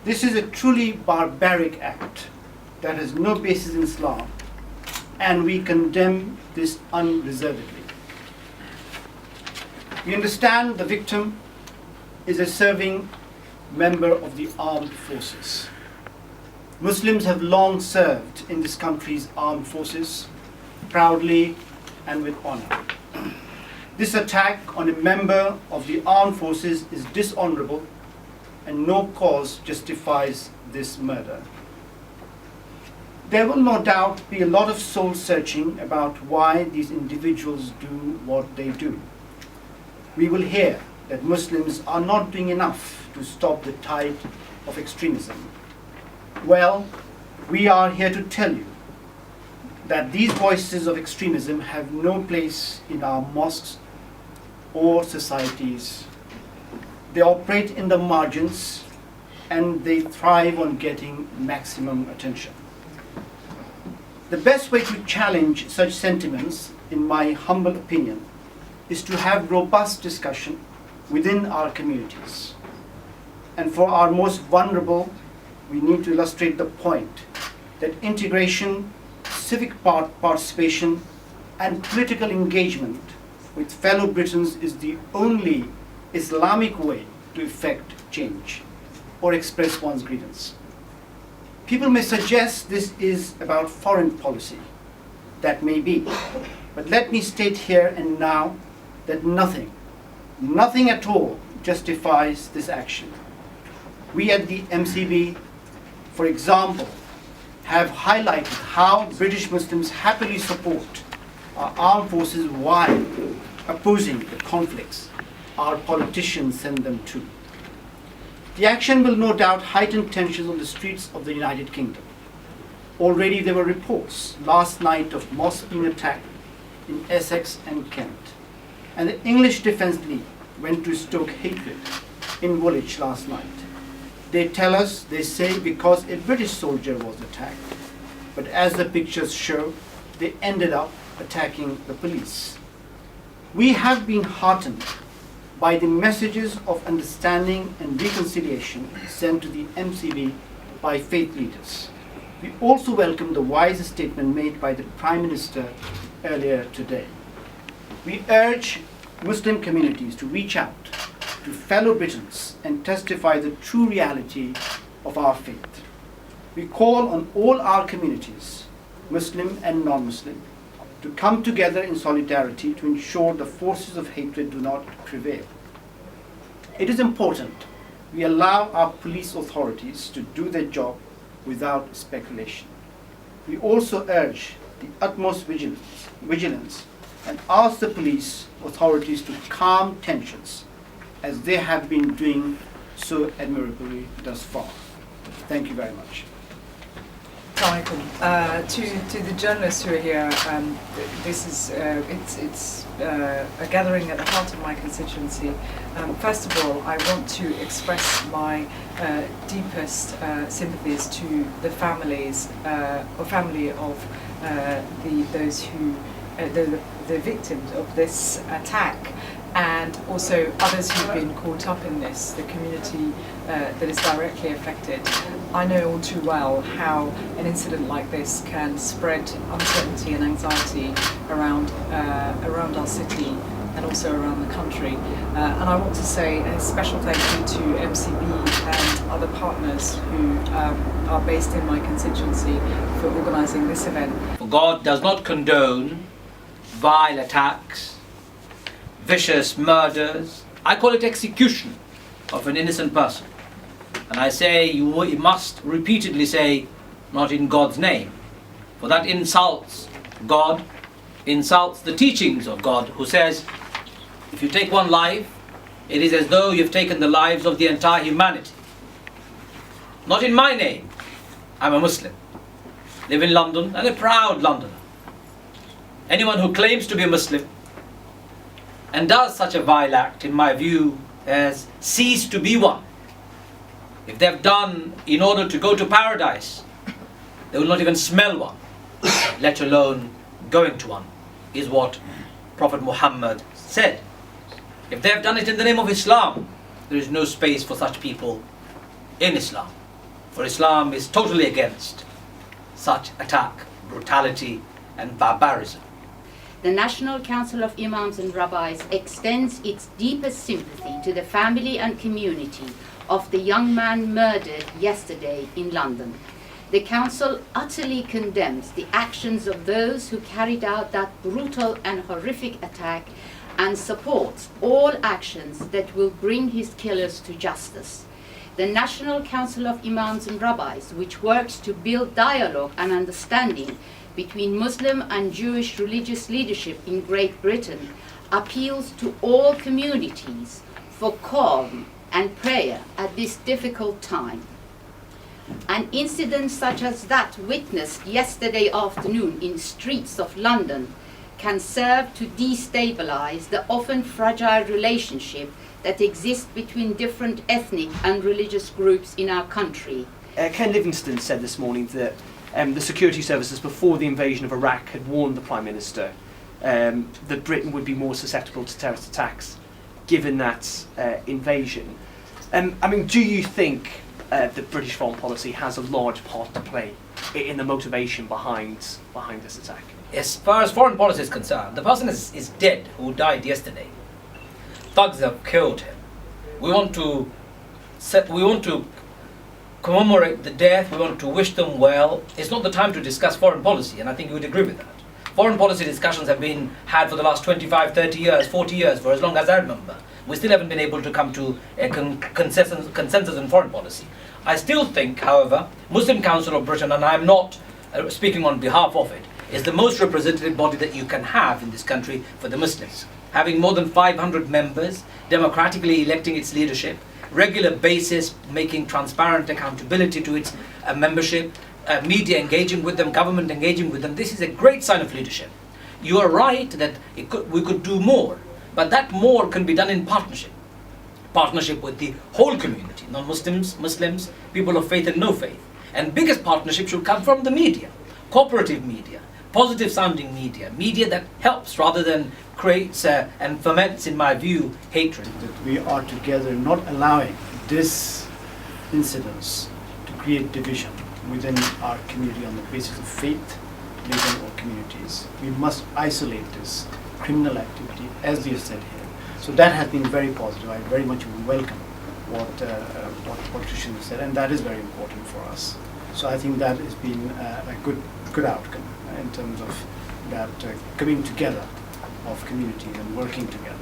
This is a truly barbaric act that has no basis in Islam, and we condemn this unreservedly. We understand the victim is a serving member of the armed forces. Muslims have long served in this country's armed forces, proudly and with honor. This attack on a member of the armed forces is dishonorable, and no cause justifies this murder. There will no doubt be a lot of soul searching about why these individuals do what they do. We will hear that Muslims are not doing enough to stop the tide of extremism. Well, we are here to tell you that these voices of extremism have no place in our mosques or societies. They operate in the margins, and they thrive on getting maximum attention. The best way to challenge such sentiments, in my humble opinion, is to have robust discussion within our communities. And for our most vulnerable, we need to illustrate the point that integration, civic participation, and political engagement with fellow Britons is the only Islamic way to effect change or express one's grievance. People may suggest this is about foreign policy. That may be. But let me state here and now that nothing at all justifies this action. We at the MCB, for example, have highlighted how British Muslims happily support our armed forces while opposing the conflicts our politicians send them to. The action will no doubt heighten tensions on the streets of the United Kingdom. Already there were reports last night of mosques being attacked in Essex and Kent. And the English Defence League went to stoke hatred in Woolwich last night. They tell us, they say, because a British soldier was attacked. But as the pictures show, they ended up attacking the police. We have been heartened by the messages of understanding and reconciliation sent to the MCB by faith leaders. We also welcome the wise statement made by the Prime Minister earlier today. We urge Muslim communities to reach out to fellow Britons and testify the true reality of our faith. We call on all our communities, Muslim and non-Muslim, to come together in solidarity to ensure the forces of hatred do not prevail. It is important we allow our police authorities to do their job without speculation. We also urge the utmost vigilance and ask the police authorities to calm tensions as they have been doing so admirably thus far. Thank you very much. To the journalists who are here, this is it's a gathering at the heart of my constituency. First of all, I want to express my deepest sympathies to the families or family of those who the victims of this attack, and also others who've been caught up in this, the community that is directly affected. I know all too well how an incident like this can spread uncertainty and anxiety around our city and also around the country. And I want to say a special thank you to MCB and other partners who are based in my constituency for organising this event. God does not condone vile attacks, vicious murders. I call it execution of an innocent person. And I say you must repeatedly say, not in God's name. For that insults God, insults the teachings of God, who says, if you take one life, it is as though you've taken the lives of the entire humanity. Not in my name. I'm a Muslim. Live in London and a proud Londoner. Anyone who claims to be a Muslim and does such a vile act, in my view, has ceased to be one. If they've done in order to go to paradise, they will not even smell one, let alone going to one, is what Prophet Muhammad said. If they have done it in the name of Islam, there is no space for such people in Islam. For Islam is totally against such attack, brutality and barbarism. The National Council of Imams and Rabbis extends its deepest sympathy to the family and community of the young man murdered yesterday in London. The Council utterly condemns the actions of those who carried out that brutal and horrific attack and supports all actions that will bring his killers to justice. The National Council of Imams and Rabbis, which works to build dialogue and understanding between Muslim and Jewish religious leadership in Great Britain, appeals to all communities for calm and prayer at this difficult time. An incident such as that witnessed yesterday afternoon in streets of London can serve to destabilize the often fragile relationship that exists between different ethnic and religious groups in our country. Ken Livingstone said this morning that the security services before the invasion of Iraq had warned the Prime Minister that Britain would be more susceptible to terrorist attacks given that invasion. I mean, do you think that British foreign policy has a large part to play in the motivation behind this attack? As far as foreign policy is concerned, the person is dead who died yesterday. Thugs have killed him. We want to commemorate the death, we want to wish them well. It's not the time to discuss foreign policy, and I think you would agree with that. Foreign policy discussions have been had for the last 25, 30 years, 40 years, for as long as I remember. We still haven't been able to come to a consensus on foreign policy. I still think, however, Muslim Council of Britain, and I'm not speaking on behalf of it, is the most representative body that you can have in this country for the Muslims. Having more than 500 members, democratically electing its leadership, regular basis making transparent accountability to its membership, media engaging with them, government engaging with them. This is a great sign of leadership. You are right that we could do more, but that more can be done in partnership. Partnership with the whole community, non-Muslims, Muslims, people of faith and no faith. And biggest partnership should come from the media, cooperative media, positive sounding media, media that helps rather than creates and ferments, in my view, hatred. That we are together not allowing this incidents to create division within our community on the basis of faith, religion or communities. We must isolate this criminal activity as you said here. So that has been very positive. I very much welcome what politicians said, and that is very important for us. So I think that has been a good outcome in terms of that coming together of communities and working together.